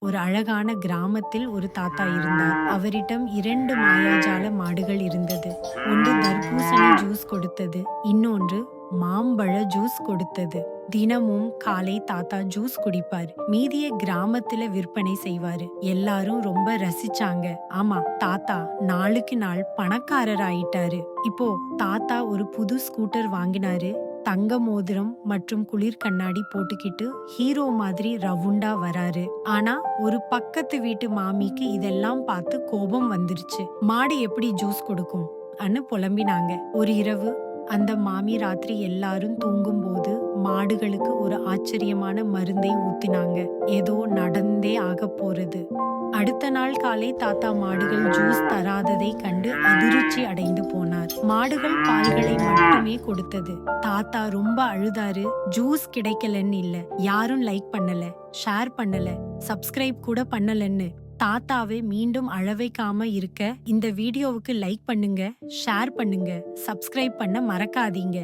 ஒரு அழகான கிராமத்தில் ஒரு தாத்தா இருந்தார். அவரிடம் 2 மாயாஜால மாடுகள் இருந்தது. ஒன்று தர்பூசணி ஜூஸ் கொடுத்தது, இன்னொன்று மாம்பழ ஜூஸ் கொடுத்தது. தினமும் காலை தாத்தா ஜூஸ் குடிப்பாரு. மீதிய கிராமத்துல விற்பனை செய்வாரு. எல்லாரும் ரொம்ப ரசிச்சாங்க. ஆமா, தாத்தா நாளுக்கு நாள் பணக்காரர் ஆயிட்டாரு. இப்போ தாத்தா ஒரு புது ஸ்கூட்டர் வாங்கினாரு. தங்க மோதிரம் மற்றும் குளிர் கண்ணாடி போட்டுக்கிட்டு ஹீரோ மாதிரி ரவுண்டா வராரு. ஆனா ஒரு பக்கத்து வீட்டு மாமிக்கு இதெல்லாம் பார்த்து கோபம் வந்துருச்சு. மாடு எப்படி ஜூஸ் கொடுக்கும் அன்னு புலம்பினாங்க. ஒரு இரவு அந்த மாமி ராத்திரி எல்லாரும் தூங்கும்போது மாடுகளுக்கு ஒரு ஆச்சரியமான மருந்தை ஊத்தினாங்க. ஏதோ நடந்தே ஆக போறது. அடுத்த நாள் காலை தாத்தா மாடுகள் ஜூஸ் தராததை கண்டு அதிர்ச்சி அடைந்து போனார். மாடுகள் பால்களை மட்டுமே கொடுத்தது. தாத்தா ரொம்ப அழுதாரு. ஜூஸ் கிடைக்கலன்னு இல்ல, யாரும் லைக் பண்ணல, ஷேர் பண்ணல, சப்ஸ்கிரைப் கூட பண்ணலன்னு. தாத்தாவை மீண்டும் அழவைக்காம இருக்க இந்த வீடியோவுக்கு லைக் பண்ணுங்க, ஷேர் பண்ணுங்க, சப்ஸ்கிரைப் பண்ண மறக்காதீங்க.